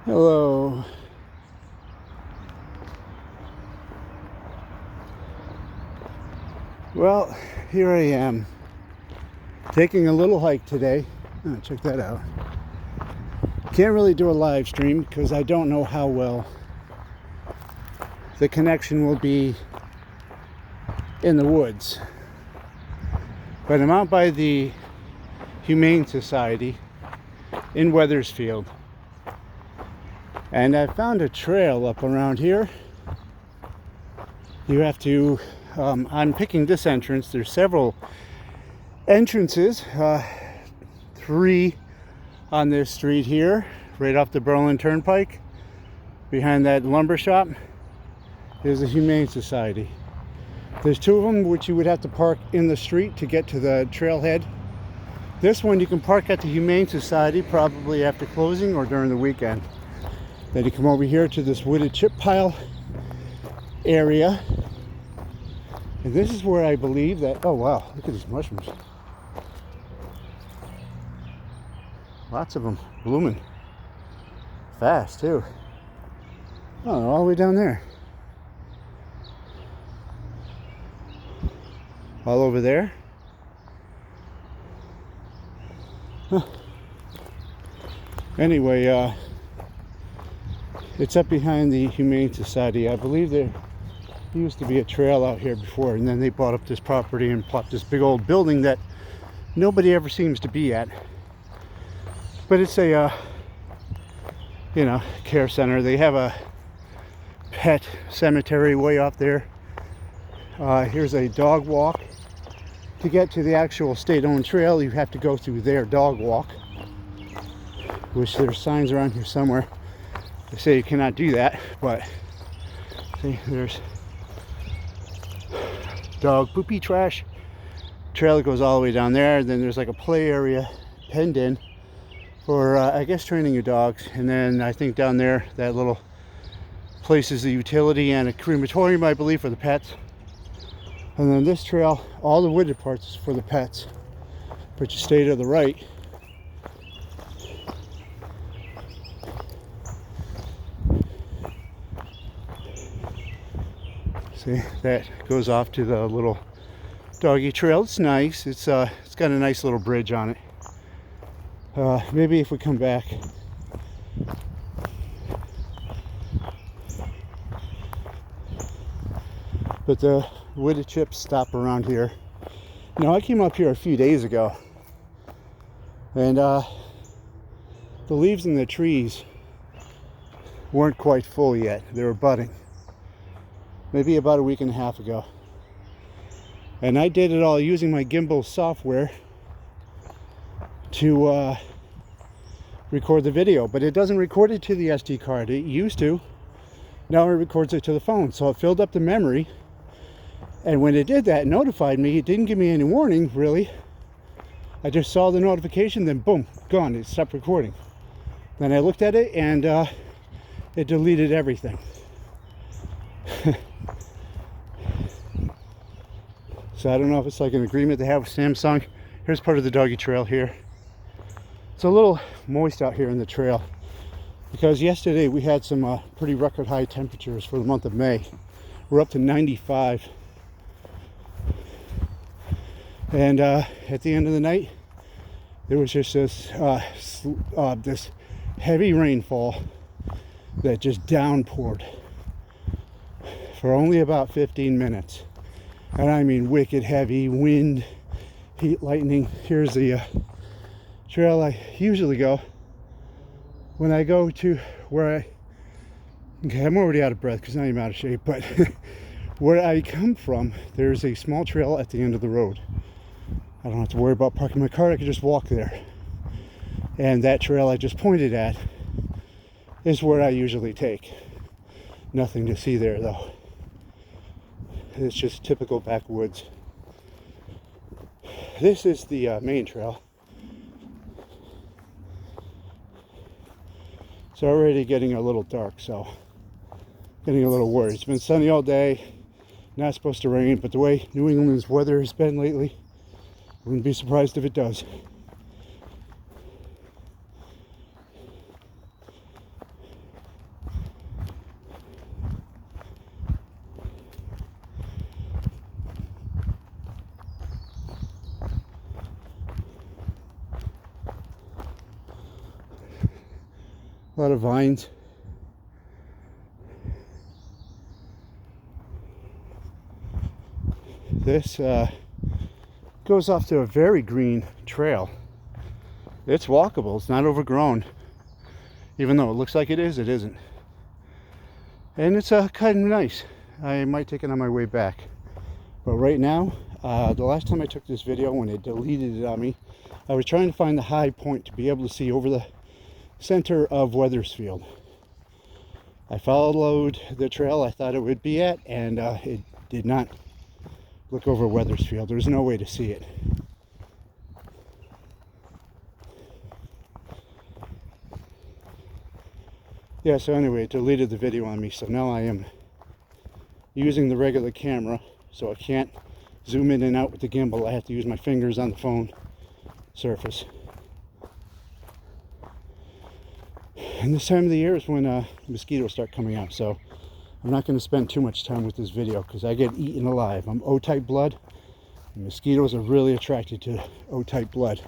Hello. Well, here I am taking a little hike today. Oh, check that out. Can't really do a live stream because I don't know how well the connection will be in the woods. But I'm out by the Humane Society in Wethersfield. And I found a trail up around here. You have to, I'm picking this entrance. There's several entrances, 3 on this street here, right off the Berlin Turnpike. Behind that lumber shop is the Humane Society. There's 2 of them which you would have to park in the street to get to the trailhead. This one you can park at the Humane Society probably after closing or during the weekend. Then you come over here to this wooded chip pile area. And this is where I believe that, oh wow, look at these mushrooms. Lots of them blooming. Fast too. Oh, they're all the way down there. All over there. Huh. Anyway, it's up behind the Humane Society. I believe there used to be a trail out here before, and then they bought up this property and plopped this big old building that nobody ever seems to be at. But it's a, care center. They have a pet cemetery way off there. Here's a dog walk. To get to the actual state-owned trail, you have to go through their dog walk, which there's signs around here somewhere. They say you cannot do that, but see, there's dog poopy trash. Trail that goes all the way down there. Then there's like a play area penned in for, I guess, training your dogs. And then I think down there, that little place is the utility and a crematorium, I believe, for the pets. And then this trail, all the wooded parts is for the pets. But you stay to the right. See, that goes off to the little doggy trail. It's nice. It's got a nice little bridge on it. Maybe if we come back. But the wooded chips stop around here. Now, I came up here a few days ago, and the leaves in the trees weren't quite full yet. They were budding. Maybe about a week and a half ago. And I did it all using my gimbal software to record the video, but it doesn't record it to the SD card. It used to. Now it records it to the phone. So it filled up the memory. And when it did that, it notified me. It didn't give me any warning, really. I just saw the notification, then boom, gone. It stopped recording. Then I looked at it, and it deleted everything. So I don't know if it's like an agreement they have with Samsung. Here's part of the doggy trail here. It's a little moist out here in the trail because yesterday we had some pretty record high temperatures for the month of May. We're up to 95. And at the end of the night, there was just this this heavy rainfall that just downpoured for only about 15 minutes. And I mean wicked heavy wind, heat, lightning. Here's the trail I usually go when I go to where okay, I'm already out of breath because I'm out of shape, but where I come from, there's a small trail at the end of the road. I don't have to worry about parking my car. I can just walk there. And that trail I just pointed at is where I usually take. Nothing to see there, though. It's just typical backwoods. This is the main trail. It's already getting a little dark, so getting a little worried. It's been sunny all day. Not supposed to rain, but the way New England's weather has been lately, I wouldn't be surprised if it does. A lot of vines. This goes off to a very green trail. It's walkable. It's not overgrown. Even though it looks like it is, it isn't. And it's kind of nice. I might take it on my way back. But right now, the last time I took this video, when it deleted it on me, I was trying to find the high point to be able to see over the center of Wethersfield. I followed the trail I thought it would be at, and it did not look over Wethersfield. There's no way to see it. Yeah, so anyway, it deleted the video on me, so now I am using the regular camera, so I can't zoom in and out with the gimbal. I have to use my fingers on the phone surface. And this time of the year is when mosquitoes start coming out, so I'm not going to spend too much time with this video because I get eaten alive. I'm O-type blood, and mosquitoes are really attracted to O-type blood.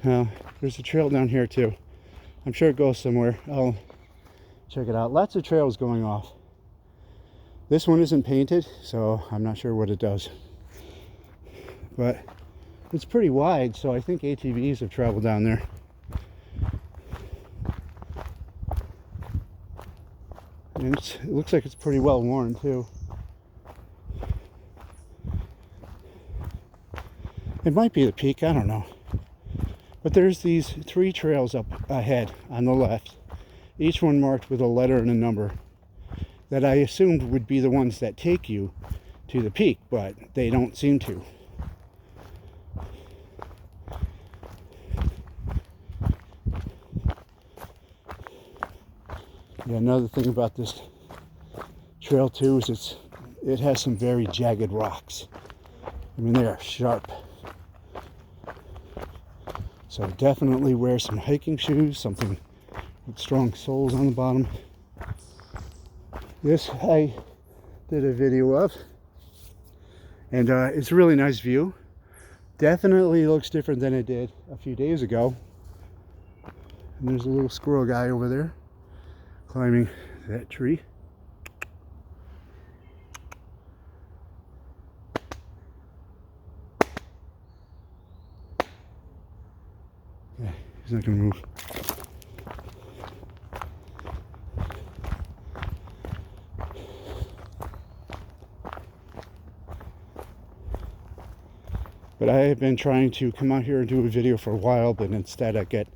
Now, there's a trail down here too. I'm sure it goes somewhere. I'll check it out. Lots of trails going off. This one isn't painted, so I'm not sure what it does. But it's pretty wide, so I think ATVs have traveled down there. And it looks like it's pretty well worn too. It might be the peak, I don't know. But there's these 3 trails up ahead on the left, each one marked with a letter and a number that I assumed would be the ones that take you to the peak, but they don't seem to. Yeah, another thing about this trail too is it has some very jagged rocks. I mean, they are sharp. So definitely wear some hiking shoes, something with strong soles on the bottom. This I did a video of, and it's a really nice view. Definitely looks different than it did a few days ago. And there's a little squirrel guy over there climbing that tree. Yeah, he's not gonna move. But I have been trying to come out here and do a video for a while, but instead I get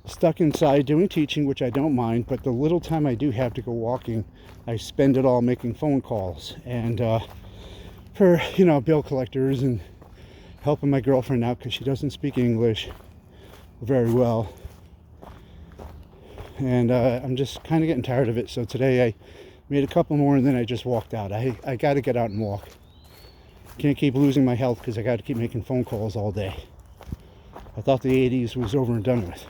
stuck inside doing teaching, which I don't mind, but the little time I do have to go walking, I spend it all making phone calls and for, you know, bill collectors and helping my girlfriend out because she doesn't speak English very well. And I'm just kind of getting tired of it. So today I made a couple more and then I just walked out. I got to get out and walk. Can't keep losing my health because I got to keep making phone calls all day. I thought the 80s was over and done with.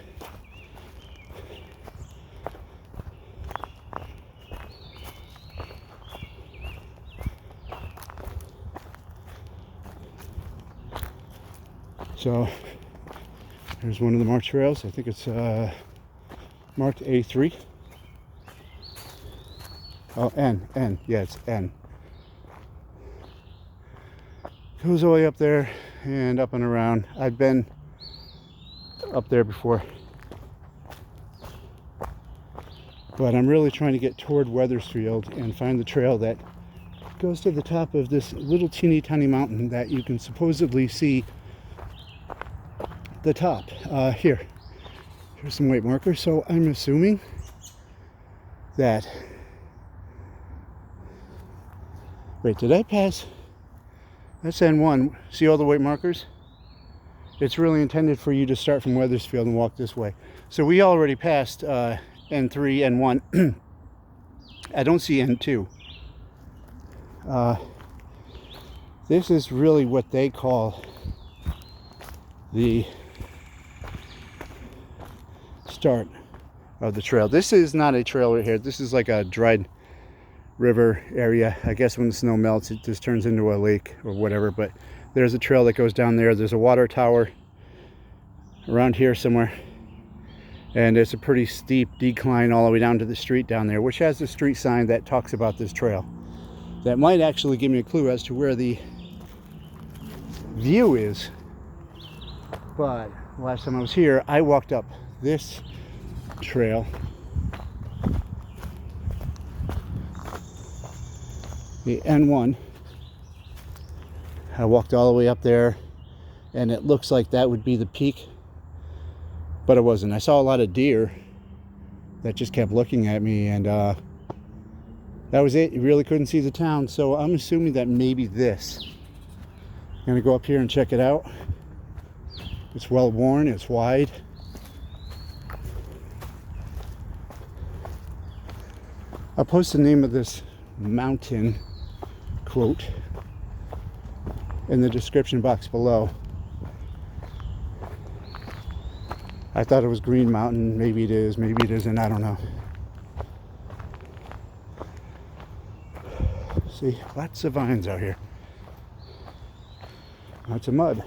So there's one of the marked trails. I think it's marked A3. Oh, N. Yeah, it's N. Goes all the way up there and up and around. I've been up there before. But I'm really trying to get toward Wethersfield and find the trail that goes to the top of this little teeny tiny mountain that you can supposedly see the top. Here's some weight markers. So I'm assuming that, wait, did I pass? That's N1. See all the weight markers? It's really intended for you to start from Wethersfield and walk this way. So we already passed N3, N1. I don't see N2. This is really what they call the start of the trail. This is not a trail right here. This is like a dried river area. I guess when the snow melts, it just turns into a lake or whatever. But there's a trail that goes down there. There's a water tower around here somewhere. And it's a pretty steep decline all the way down to the street down there, which has a street sign that talks about this trail. That might actually give me a clue as to where the view is. But last time I was here, I walked up this trail, the N1. I walked all the way up there, and it looks like that would be the peak, but it wasn't. I saw a lot of deer that just kept looking at me, and that was it. You really couldn't see the town, so I'm assuming that maybe this. I'm gonna go up here and check it out. It's well worn, it's wide. I'll post the name of this mountain quote in the description box below. I thought it was Green Mountain. Maybe it is, maybe it isn't, I don't know. See, lots of vines out here. Lots of mud.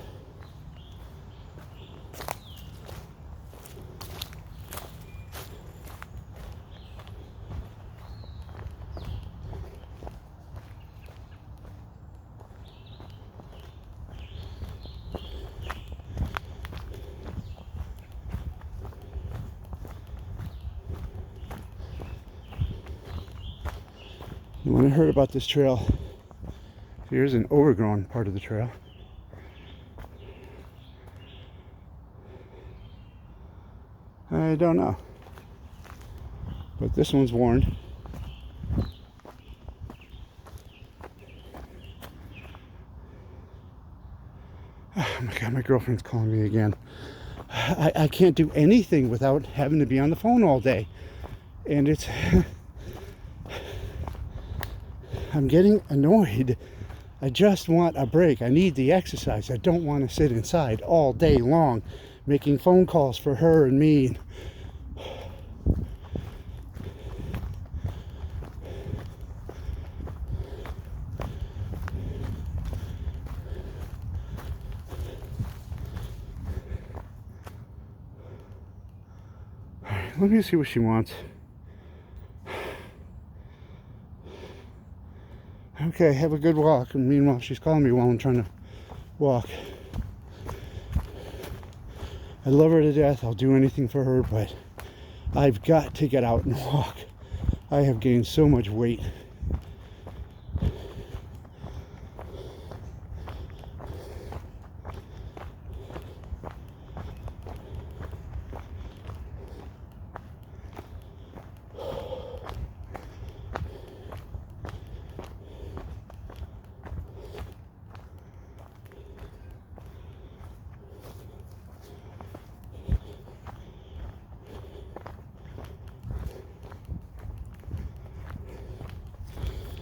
When I heard about this trail, here's an overgrown part of the trail. I don't know, but this one's worn. Oh my God, my girlfriend's calling me again. I can't do anything without having to be on the phone all day, and it's I'm getting annoyed. I just want a break. I need the exercise. I don't want to sit inside all day long making phone calls for her and me. All right, let me see what she wants. Okay, have a good walk. And meanwhile, she's calling me while I'm trying to walk. I love her to death. I'll do anything for her, but I've got to get out and walk. I have gained so much weight.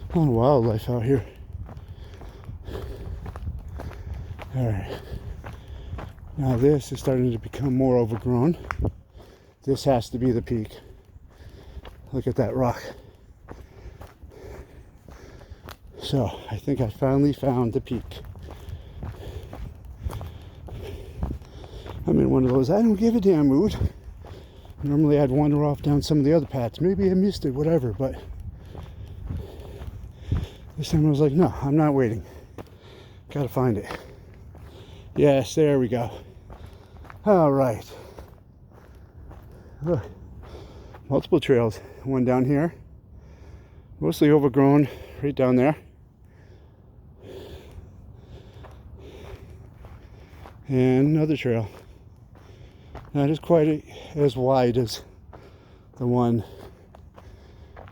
A lot of wildlife out here. Alright. Now this is starting to become more overgrown. This has to be the peak. Look at that rock. So I think I finally found the peak. I'm in one of those I don't give a damn mood. Normally I'd wander off down some of the other paths. Maybe I missed it, whatever, but this time I was like, no, I'm not waiting. Gotta find it. Yes, there we go. All right. Look, multiple trails. One down here, mostly overgrown, right down there. And another trail. Not as quite as wide as the one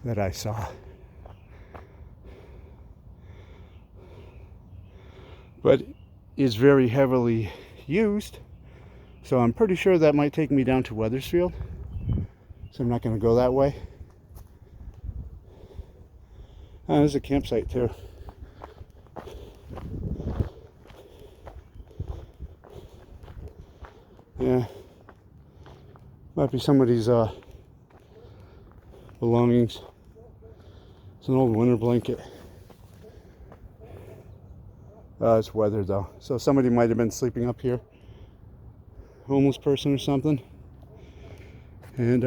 that I saw. But is very heavily used, so I'm pretty sure that might take me down to Wethersfield, so I'm not going to go that way. There's a campsite too. Yeah, might be somebody's belongings. It's an old winter blanket. It's weathered though, so somebody might have been sleeping up here, homeless person or something, and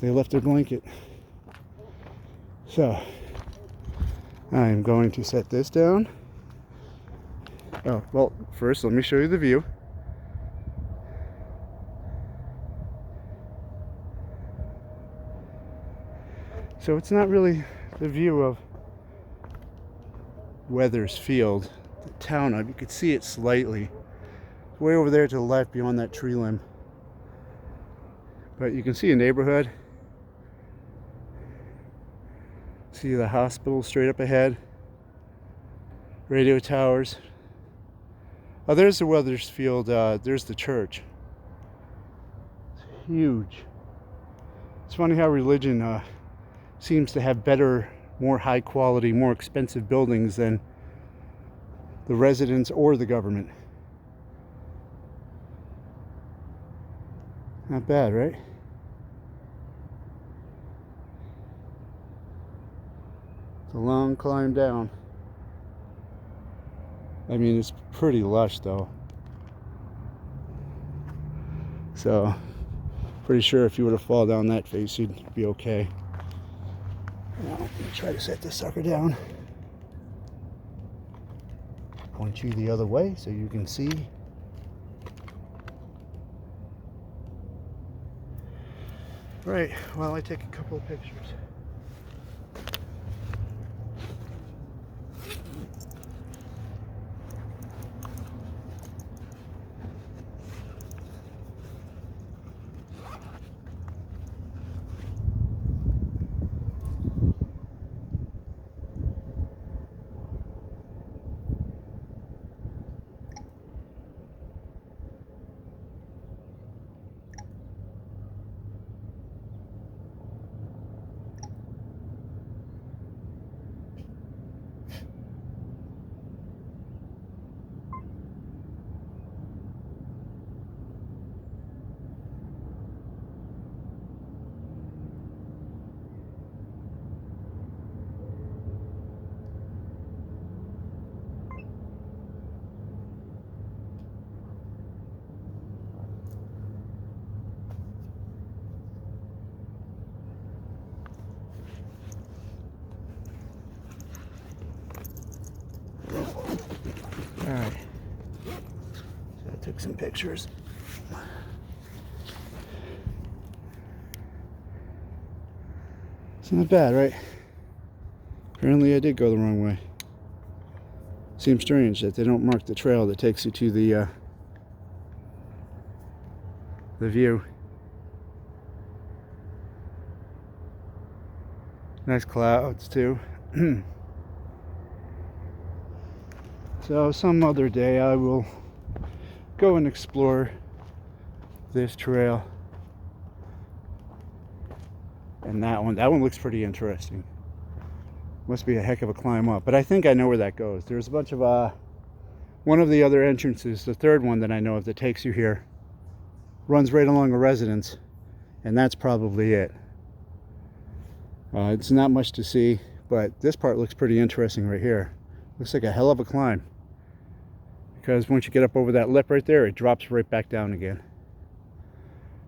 they left their blanket. So I am going to set this down. Oh, well, first let me show you the view. So it's not really the view of Wethersfield, the town of. You could see it slightly. It's way over there to the left beyond that tree limb. But you can see a neighborhood. See the hospital straight up ahead. Radio towers. Oh, there's the Wethersfield, there's the church. It's huge. It's funny how religion seems to have better, more high quality, more expensive buildings than the residents or the government. Not bad, right? It's a long climb down. I mean, it's pretty lush though. So, pretty sure if you were to fall down that face, you'd be okay. Now, let me try to set this sucker down. Point you the other way so you can see. Right, well, I take a couple of pictures. Alright, so I took some pictures. It's not bad, right? Apparently I did go the wrong way. Seems strange that they don't mark the trail that takes you to the view. Nice clouds too. So some other day I will go and explore this trail. And that one looks pretty interesting. Must be a heck of a climb up, but I think I know where that goes. There's a bunch of one of the other entrances, the third one that I know of that takes you here, runs right along a residence, and that's probably it. It's not much to see, but this part looks pretty interesting right here. Looks like a hell of a climb, because once you get up over that lip right there, it drops right back down again.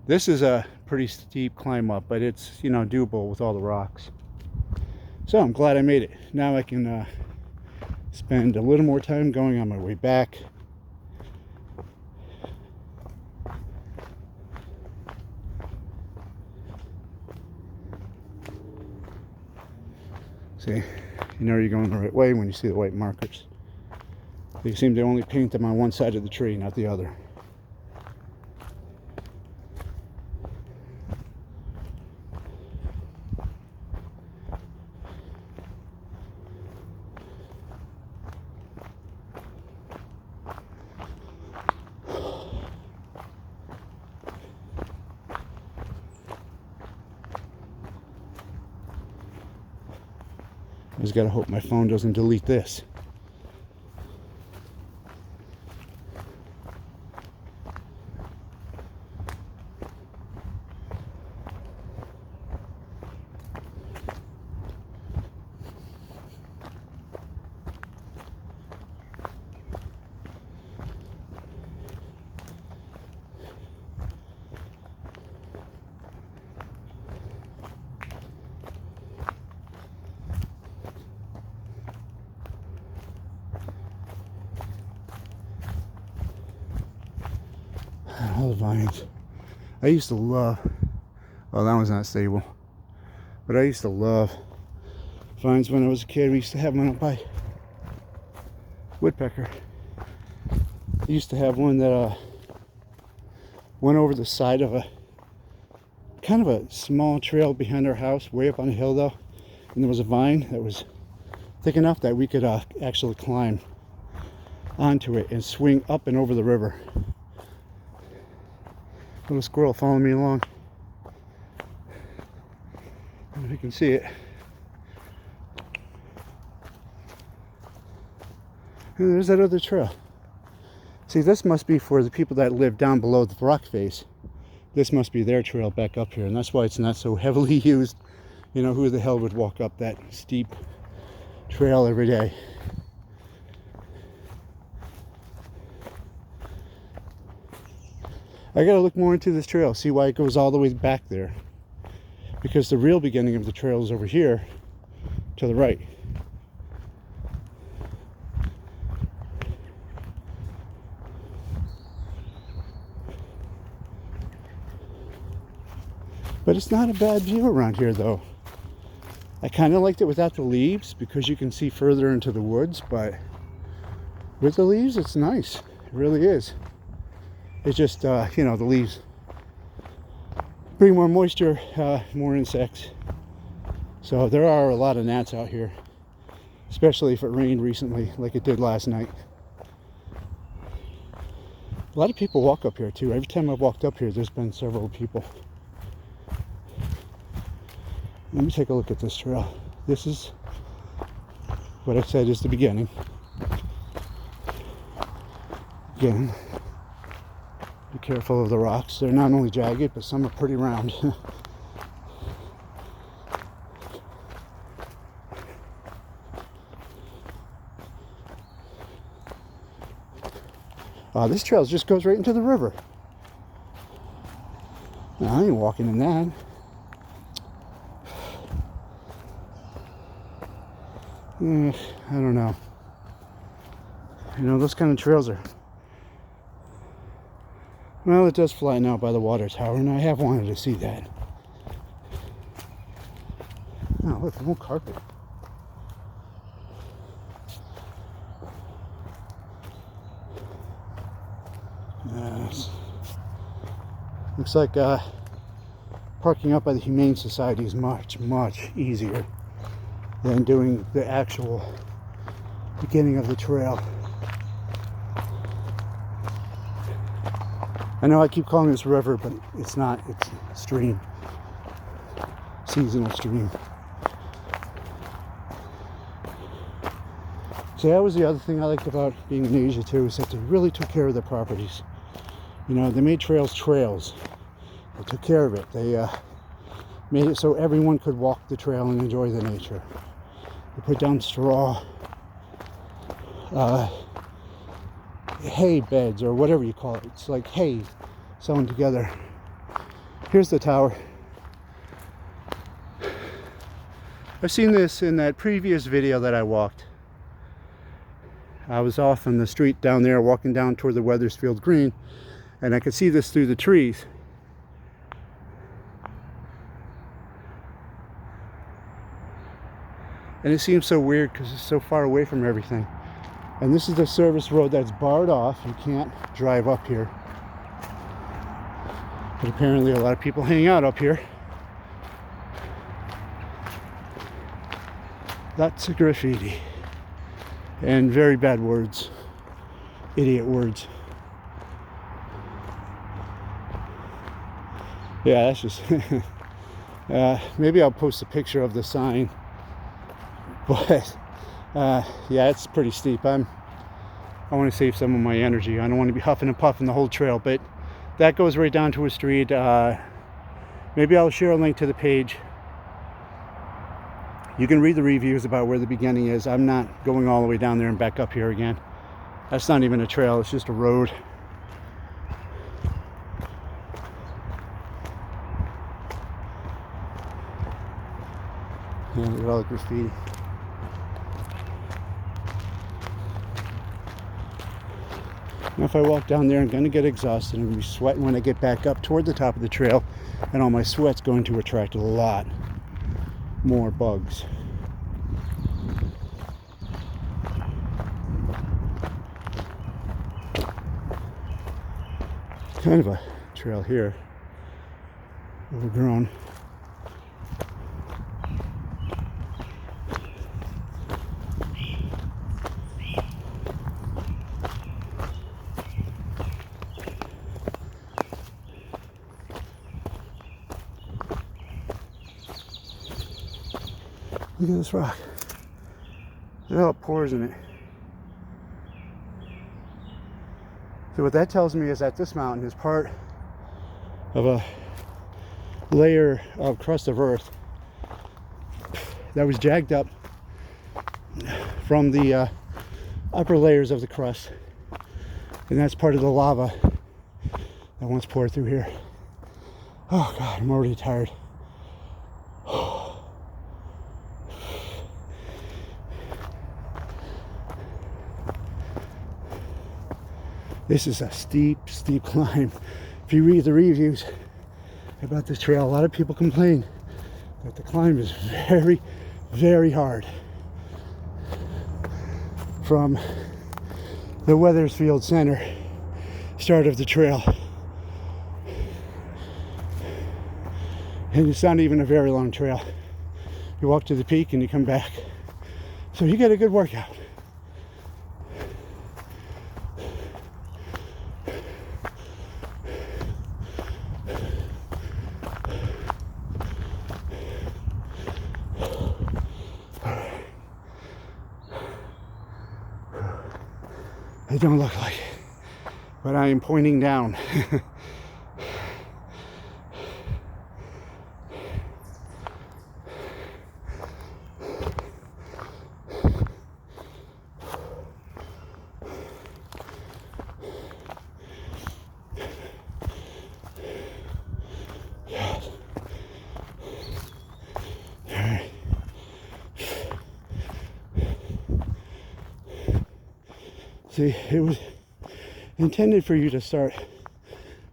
This is a pretty steep climb up, but it's, you know, doable with all the rocks. So I'm glad I made it. Now I can spend a little more time going on my way back. See, you know you're going the right way when you see the white markers. They seem to only paint them on one side of the tree, not the other. I just gotta hope my phone doesn't delete this. vines. I used to love, well, that one's not stable, but I used to love vines when I was a kid. We used to have one up by Woodpecker. I used to have one that went over the side of a kind of a small trail behind our house, way up on a hill though, and there was a vine that was thick enough that we could actually climb onto it and swing up and over the river. Little squirrel following me along. I don't know if you can see it. And there's that other trail. See, this must be for the people that live down below the rock face. This must be their trail back up here, and that's why it's not so heavily used. You know, who the hell would walk up that steep trail every day? I gotta look more into this trail, see why it goes all the way back there. Because the real beginning of the trail is over here to the right. But it's not a bad view around here though. I kind of liked it without the leaves because you can see further into the woods, but with the leaves it's nice. It really is. It's just, you know, the leaves bring more moisture, more insects. So there are a lot of gnats out here, especially if it rained recently like it did last night. A lot of people walk up here too. Every time I've walked up here, there's been several people. Let me take a look at this trail. This is what I said is the beginning. Again, be careful of the rocks. They're not only jagged, but some are pretty round. This trail just goes right into the river. No, I ain't walking in that. I don't know. You know, those kind of trails are... Well, it does flatten out by the water tower, and I have wanted to see that. Oh, look, no carpet. Yes. Looks like parking up by the Humane Society is much, much easier than doing the actual beginning of the trail. I know I keep calling this river, but it's not. It's a stream. Seasonal stream. So that was the other thing I liked about being in Asia too, is that they really took care of their properties. You know, they made trails. They took care of it. They made it so everyone could walk the trail and enjoy the nature. They put down straw, hay beds, or whatever you call it. It's like hay sewn together. Here's the tower. I've seen this in that previous video that I walked. I was off on the street down there walking down toward the Wethersfield Green, and I could see this through the trees. And it seems so weird because it's so far away from everything. And this is the service road that's barred off. You can't drive up here. But apparently a lot of people hang out up here. Lots of graffiti. And very bad words. Idiot words. Yeah, that's just... maybe I'll post a picture of the sign. But yeah, it's pretty steep. I want to save some of my energy. I don't want to be huffing and puffing the whole trail, but that goes right down to a street. Maybe I'll share a link to the page. You can read the reviews about where the beginning is. I'm not going all the way down there and back up here again. That's not even a trail, it's just a road. Yeah, look at all the graffiti. If I walk down there, I'm going to get exhausted. I'm going to be sweating when I get back up toward the top of the trail, and all my sweat's going to attract a lot more bugs. Kind of a trail here, overgrown. Look at this rock. Look how it pours in it. So what that tells me is that this mountain is part of a layer of crust of earth that was jagged up from the upper layers of the crust, and that's part of the lava that once poured through here. Oh God, I'm already tired. This is a steep climb. If you read the reviews about this trail, a lot of people complain that the climb is very, very hard. From the Wethersfield Center, start of the trail. And it's not even a very long trail. You walk to the peak and you come back. So you get a good workout. I don't look like it, but I am pointing down. See, it was intended for you to start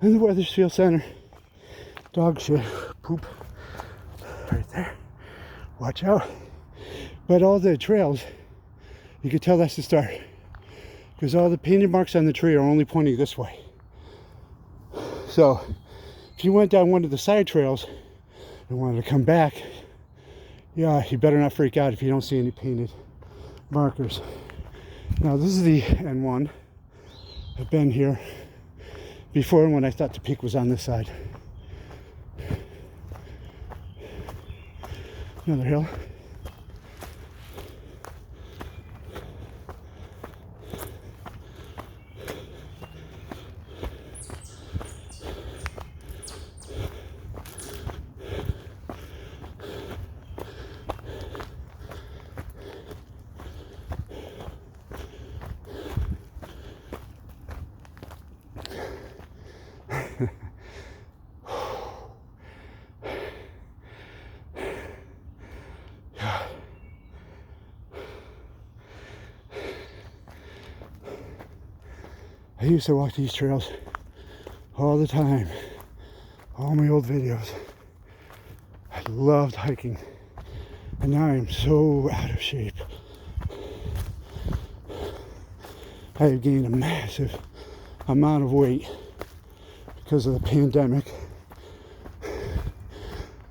in the Wethersfield Center. Dog shit, poop, right there. Watch out. But all the trails, you could tell that's the start, because all the painted marks on the tree are only pointing this way. So if you went down one of the side trails and wanted to come back, yeah, you better not freak out if you don't see any painted markers. Now this is the N1. I've been here before when I thought the peak was on this side. Another hill. I used to walk these trails all the time, all my old videos. I loved hiking, and now I am so out of shape. I have gained a massive amount of weight because of the pandemic,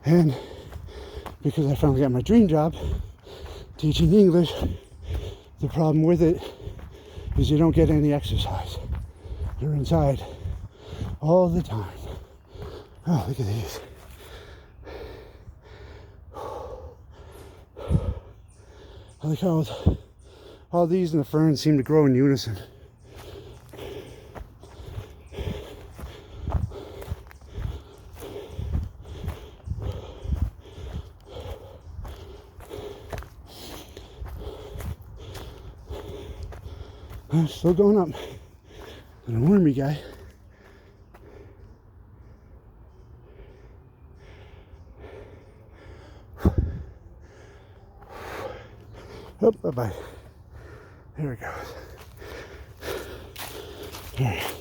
and because I finally got my dream job teaching English. The problem with it is you don't get any exercise. You're inside all the time. Oh, look at these. I like how all these and the ferns seem to grow in unison. I'm still going up. And a wormy guy. Oh, bye-bye. There it goes. Alright.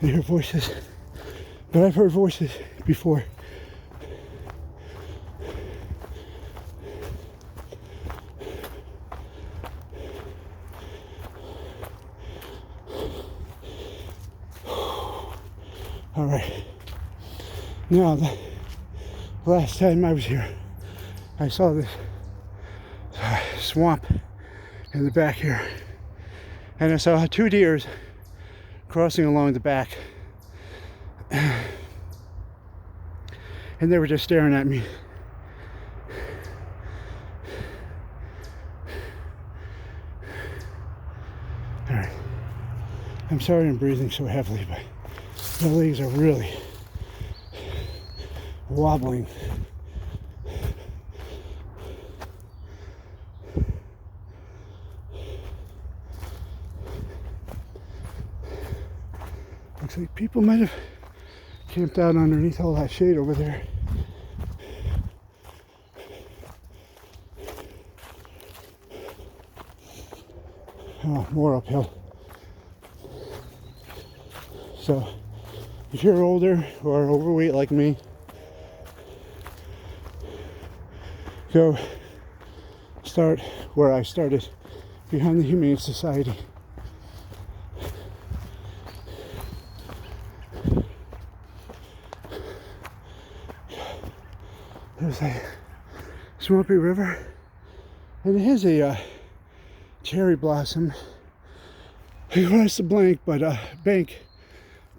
I hear voices, but I've heard voices before. All right. Now, the last time I was here, I saw this swamp in the back here, and I saw 2 deers crossing along the back, and they were just staring at me. All right. I'm sorry I'm breathing so heavily, but my legs are really wobbling. Looks like people might have camped out underneath all that shade over there. Oh, more uphill. So, if you're older or overweight like me, go start where I started, behind the Humane Society. There's a swampy river, and it has a cherry blossom across the bank,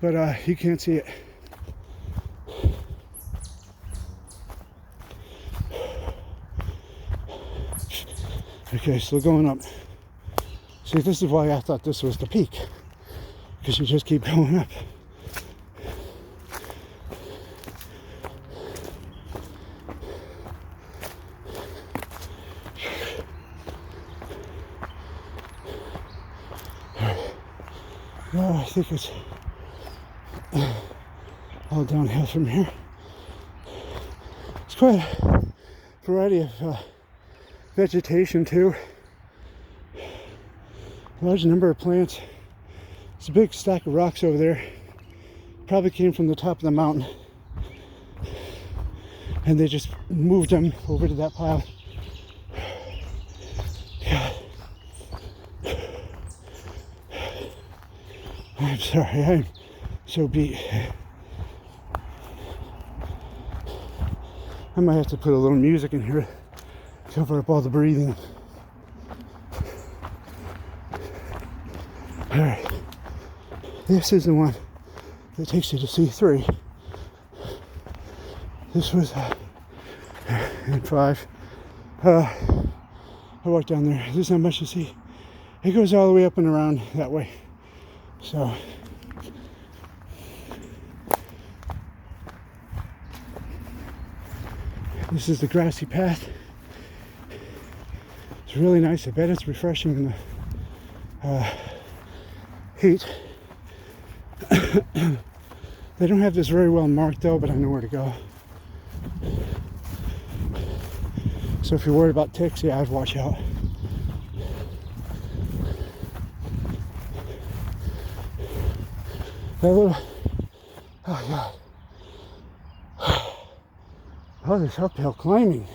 but you can't see it. Okay, still going up. See, this is why I thought this was the peak, because you just keep going up. Well, I think it's all downhill from here. It's quite a variety of vegetation too. Large number of plants. It's a big stack of rocks over there. Probably came from the top of the mountain, and they just moved them over to that pile. God. I'm sorry, I'm so beat. I might have to put a little music in here to cover up all the breathing. Alright, this is the one that takes you to C3. This was in 5. I walked down there. There's not much to see. It goes all the way up and around that way. So this is the grassy path. It's really nice. I bet it's refreshing in the heat. They don't have this very well marked though, but I know where to go. So if you're worried about ticks, yeah, I'd watch out. That little, oh God. Oh, this uphill climbing.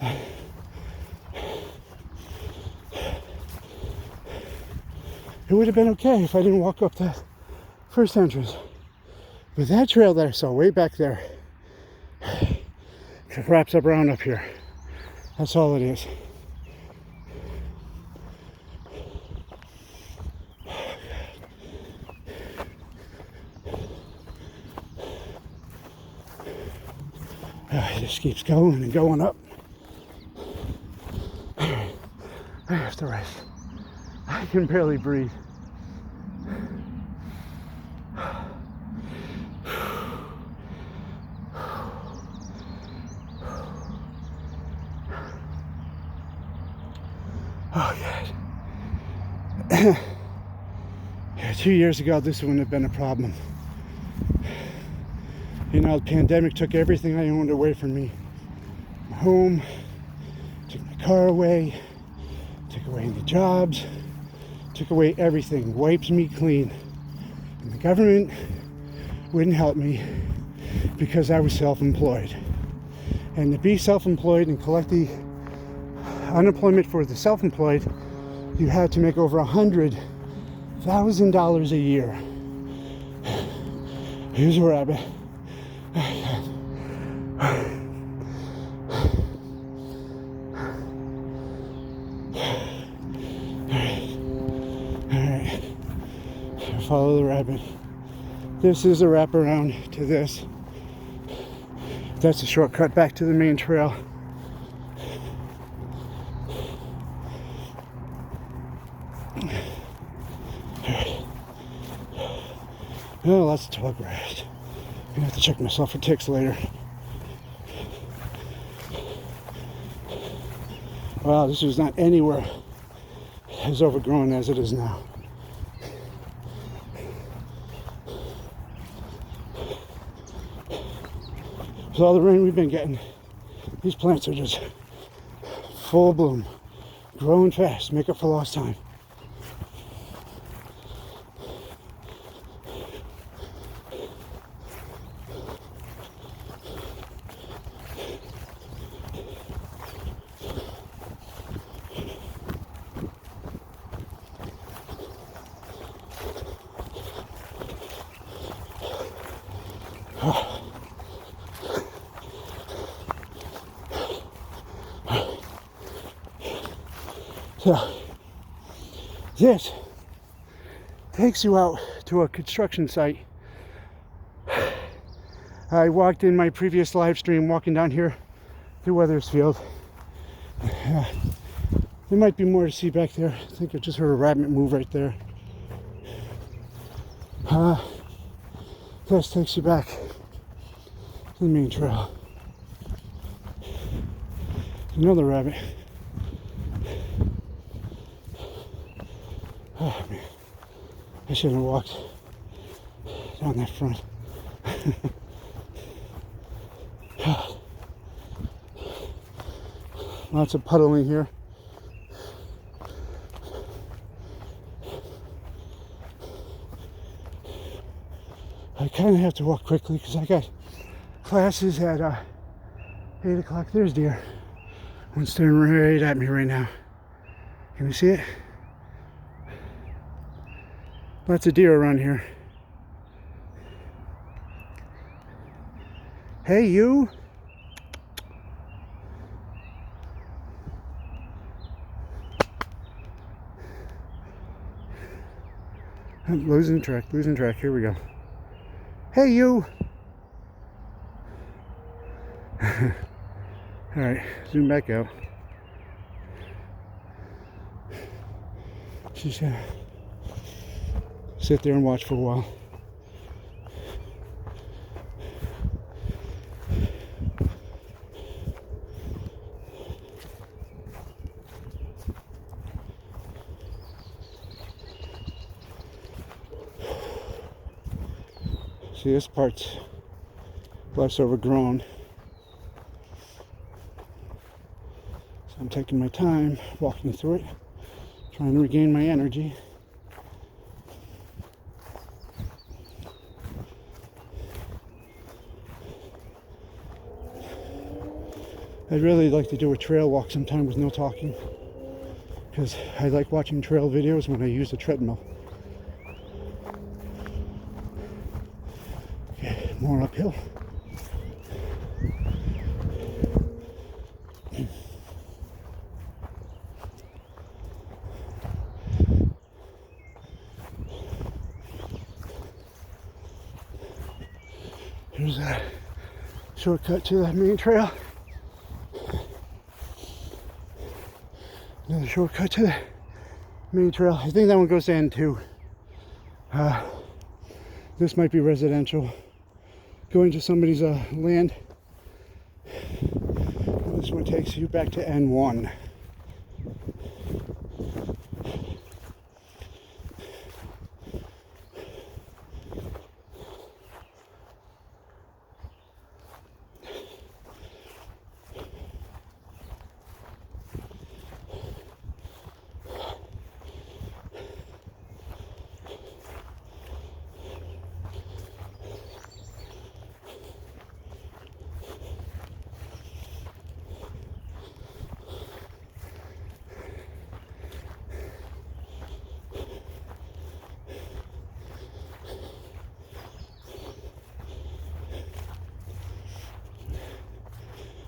It would have been okay if I didn't walk up that first entrance. But that trail that I saw way back there, it wraps up around up here. That's all it is. It just keeps going and going up. I have to rest. I can barely breathe. Oh, God. Yeah, 2 years ago, this wouldn't have been a problem. You know, the pandemic took everything I owned away from me. My home, took my car away, took away the jobs, took away everything, wiped me clean. And the government wouldn't help me because I was self-employed. And to be self-employed and collect the unemployment for the self-employed, you had to make over $100,000 a year. Here's a rabbit. Alright. Follow the rabbit. This is a wraparound to this. That's a shortcut back to the main trail. Oh, lots of tall grass. I'm gonna have to check myself for ticks later. Wow, this was not anywhere as overgrown as it is now. With all the rain we've been getting, these plants are just full bloom, growing fast, make up for lost time. So, this takes you out to a construction site. I walked in my previous live stream walking down here through Wethersfield. There might be more to see back there. I think I just heard a rabbit move right there. This takes you back to the main trail. Another rabbit. Oh man, I shouldn't have walked down that front. Lots of puddling here. I kind of have to walk quickly because I got classes at 8 o'clock. There's deer. One staring right at me right now. Can you see it? Lots of deer around here. Hey, you. I'm losing track. Here we go. Hey, you. All right, zoom back out. She's gonna sit there and watch for a while. See, this part's less overgrown. So I'm taking my time walking through it, trying to regain my energy. I'd really like to do a trail walk sometime with no talking, because I like watching trail videos when I use a treadmill. Okay, more uphill. Here's a shortcut to the main trail. Another shortcut to the main trail. I think that one goes to N2. This might be residential. Going to somebody's land. This one takes you back to N1.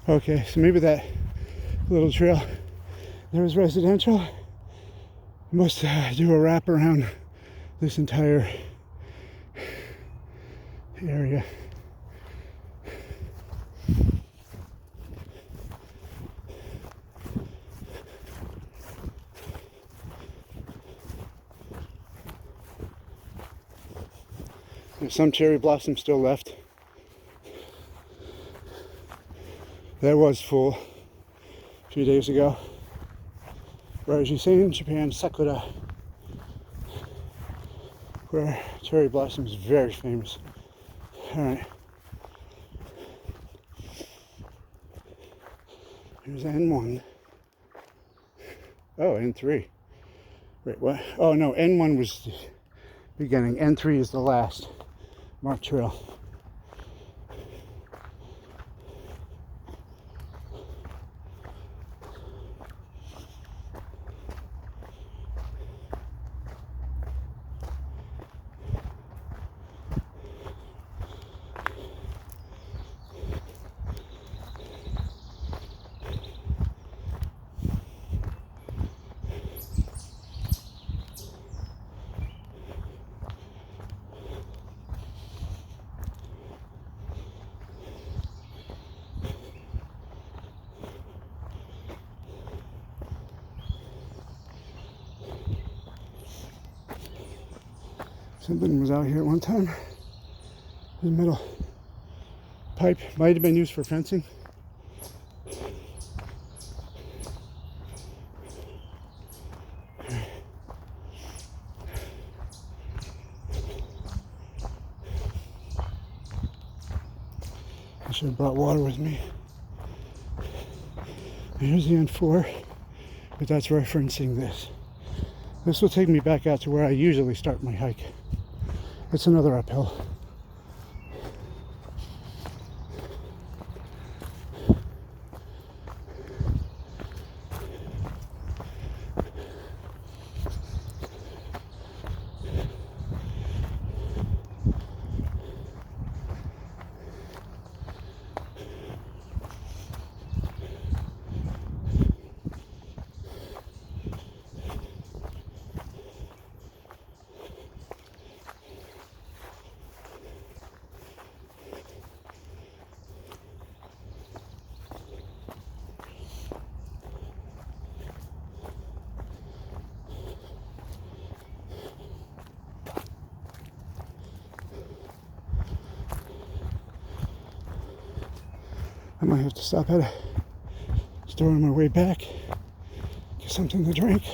Okay, so maybe that little trail there was residential. Must do a wrap around this entire area. There's some cherry blossom still left. That was full a few days ago. Raji in Japan, Sakura, where cherry blossom is very famous. Alright. Here's N1. Oh, N3. Wait, what? Oh no, N1 was the beginning. N3 is the last marked trail. Something was out here at one time. The metal pipe might have been used for fencing. I should have brought water with me. Here's the N4, but that's referencing this. This will take me back out to where I usually start my hike. It's another uphill. I might have to stop at a store on my way back, get something to drink.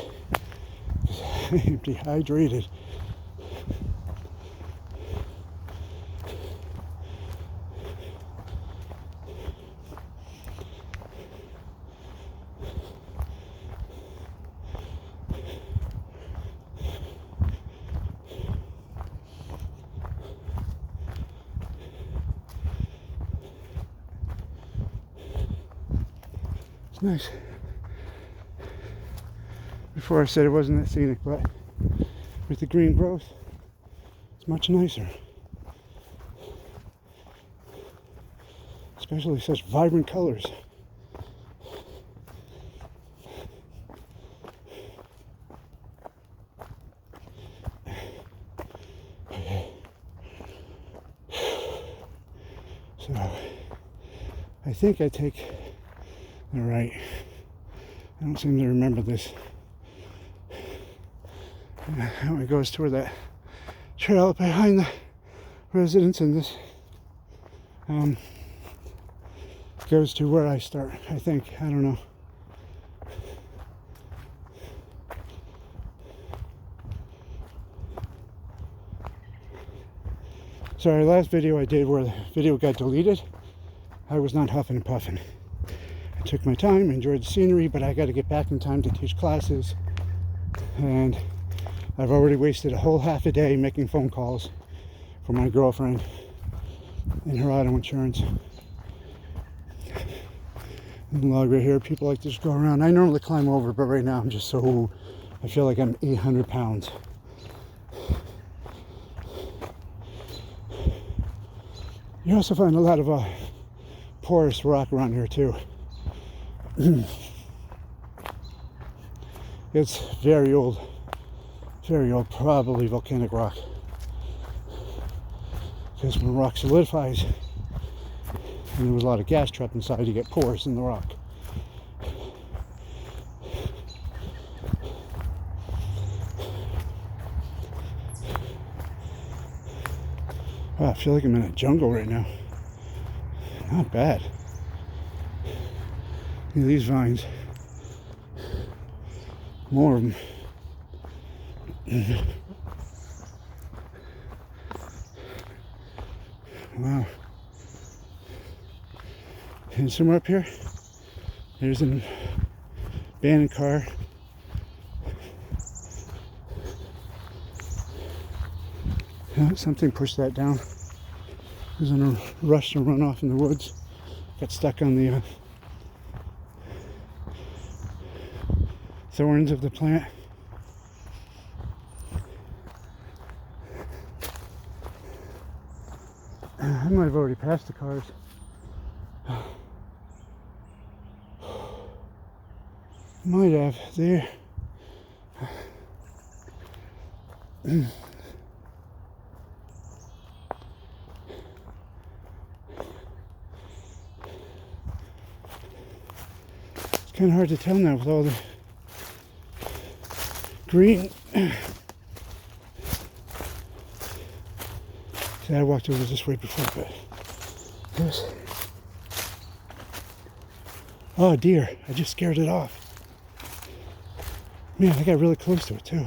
I'm dehydrated. It's nice. Before I said it wasn't that scenic, but with the green growth, it's much nicer. Especially such vibrant colors. So, I think I take the right. I don't seem to remember this. How it goes toward that trail behind the residence, and this goes to where I start, I think. I don't know. Sorry, last video I did where the video got deleted, I was not huffing and puffing. I took my time, enjoyed the scenery, but I got to get back in time to teach classes. And I've already wasted a whole half a day making phone calls for my girlfriend and her auto insurance. And the log right here, people like to just go around. I normally climb over, but right now I'm just so, I feel like I'm 800 pounds. You also find a lot of porous rock around here too. It's very old, probably volcanic rock. Because when rock solidifies and there was a lot of gas trapped inside, you get pores in the rock. Wow, I feel like I'm in a jungle right now. Not bad. Look at these vines. More of them. Wow. And somewhere up here, there's an abandoned car. Something pushed that down. It was in a rush to run off in the woods. Got stuck on the thorns of the plant. I might have already passed the cars. Might have. There. It's kind of hard to tell now with all the green. See, I walked over this way before, but this. Oh dear, I just scared it off. Man, I got really close to it too.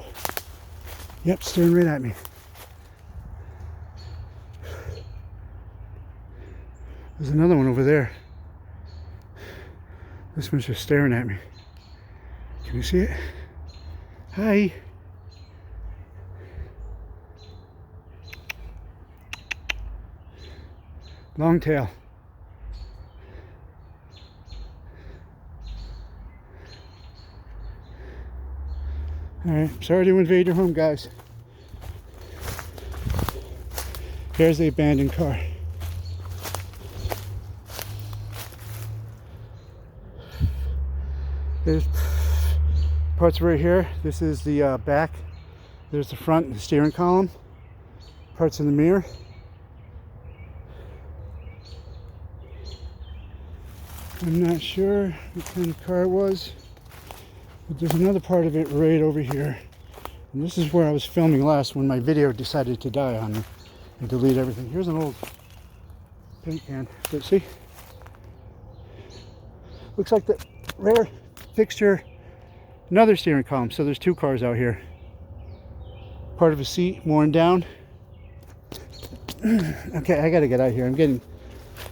Yep, staring right at me. There's another one over there. This one's just staring at me. Can you see it? Hi. Long tail. Alright, sorry to invade your home, guys. Here's the abandoned car. There's parts right here. This is the back. There's the front, the steering column. Parts in the mirror. I'm not sure what kind of car it was, but there's another part of it right over here. And this is where I was filming last when my video decided to die on me and delete everything. Here's an old paint can. But see? Looks like the rear fixture, another steering column. So there's two cars out here. Part of a seat worn down. Okay, I gotta get out of here. I'm getting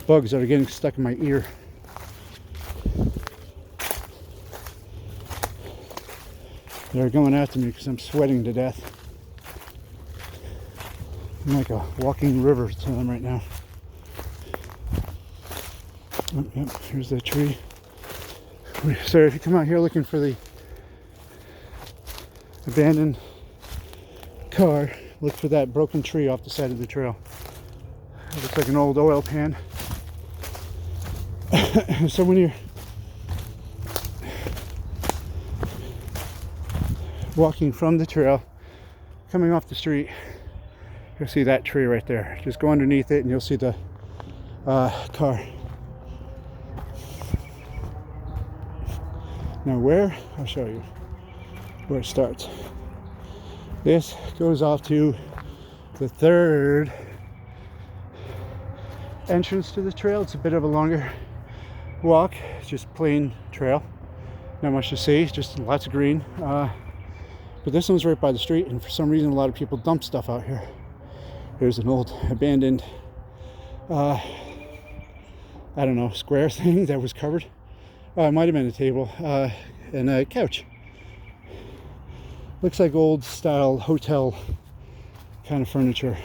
bugs that are getting stuck in my ear. They're going after me because I'm sweating to death. I'm like a walking river to them right now. Oh, yep, here's that tree. So if you come out here looking for the abandoned car, look for that broken tree off the side of the trail. It looks like an old oil pan. So when you're walking from the trail, coming off the street, you'll see that tree right there. Just go underneath it and you'll see the car. Now where? I'll show you where it starts. This goes off to the third entrance to the trail. It's a bit of a longer walk. It's just plain trail. Not much to see, just lots of green. But this one's right by the street, and for some reason a lot of people dump stuff out here. Here's an old abandoned I don't know, square thing that was covered. It might have been a table and a couch. Looks like old style hotel kind of furniture.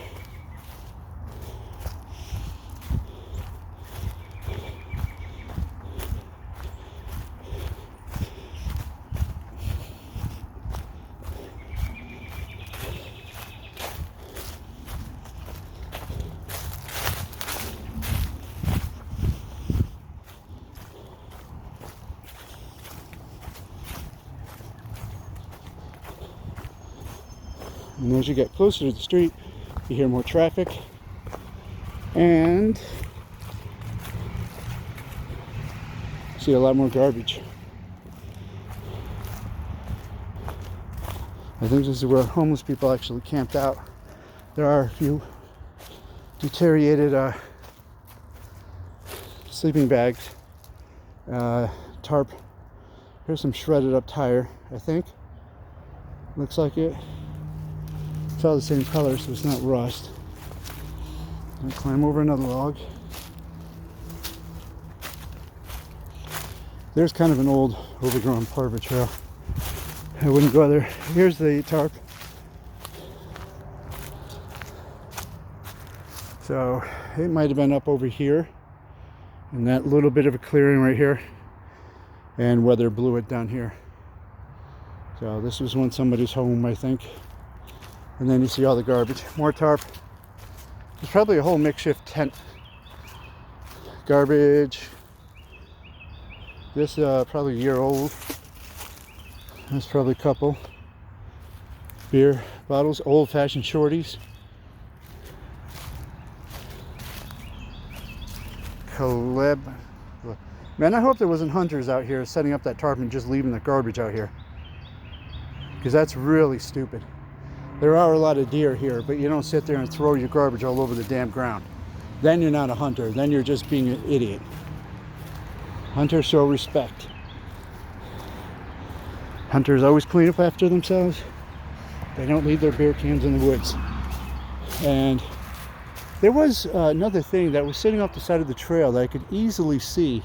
And as you get closer to the street, you hear more traffic. And see a lot more garbage. I think this is where homeless people actually camped out. There are a few deteriorated sleeping bags, tarp. Here's some shredded up tire, I think. Looks like it. It's all the same color, so it's not rust. I'll climb over another log. There's kind of an old, overgrown part of a trail. I wouldn't go there. Here's the tarp. So it might have been up over here in that little bit of a clearing right here, and weather blew it down here. So this was once somebody's home, I think. And then you see all the garbage. More tarp. There's probably a whole makeshift tent. Garbage. This probably a year old. That's probably a couple. Beer bottles, old-fashioned shorties. Caleb. Man, I hope there wasn't hunters out here setting up that tarp and just leaving the garbage out here, because that's really stupid. There are a lot of deer here, but you don't sit there and throw your garbage all over the damn ground. Then you're not a hunter. Then you're just being an idiot. Hunters show respect. Hunters always clean up after themselves. They don't leave their beer cans in the woods. And there was another thing that was sitting off the side of the trail that I could easily see.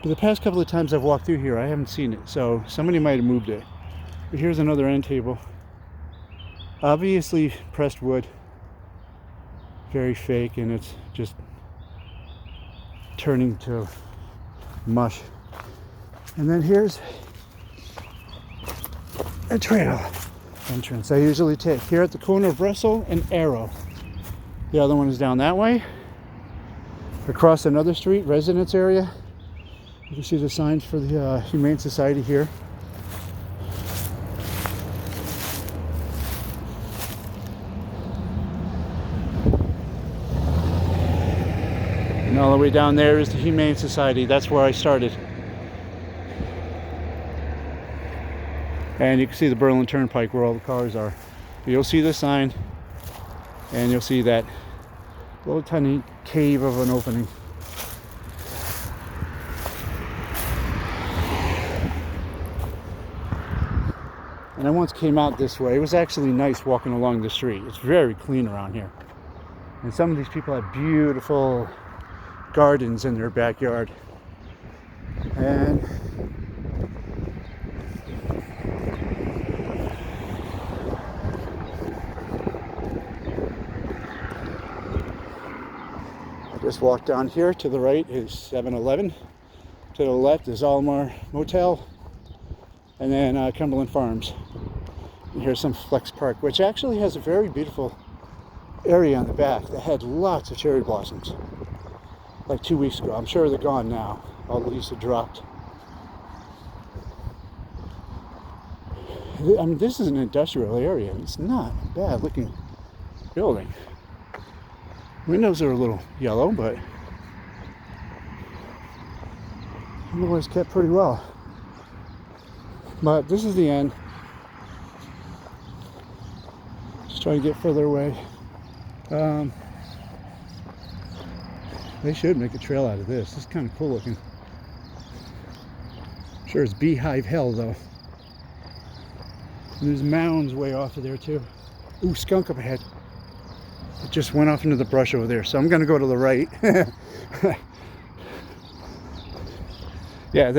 But the past couple of times I've walked through here, I haven't seen it. So somebody might have moved it. But here's another end table. Obviously pressed wood. Very fake, and it's just turning to mush. And then here's a trail entrance I usually take here at the corner of Russell and Arrow. The other one is down that way. Across another street, residence area. You can see the signs for the Humane Society here. And all the way down there is the Humane Society. That's where I started. And you can see the Berlin Turnpike where all the cars are. You'll see the sign, and you'll see that little tiny cave of an opening. And I once came out this way. It was actually nice walking along the street. It's very clean around here. And some of these people have beautiful gardens in their backyard. And just walk down here. To the right is 7-Eleven. To the left is Almar Motel. And then Cumberland Farms. And here's some Flex Park, which actually has a very beautiful area on the back that had lots of cherry blossoms. Like 2 weeks ago. I'm sure they're gone now. All the leaves have dropped. I mean, this is an industrial area. It's not a bad looking building. Windows are a little yellow, but otherwise kept pretty well. But this is the end. Just trying to get further away. They should make a trail out of this. This is kind of cool looking. Sure, it's beehive hell though. And there's mounds way off of there too. Ooh, skunk up ahead. It just went off into the brush over there, so I'm gonna go to the right. Yeah.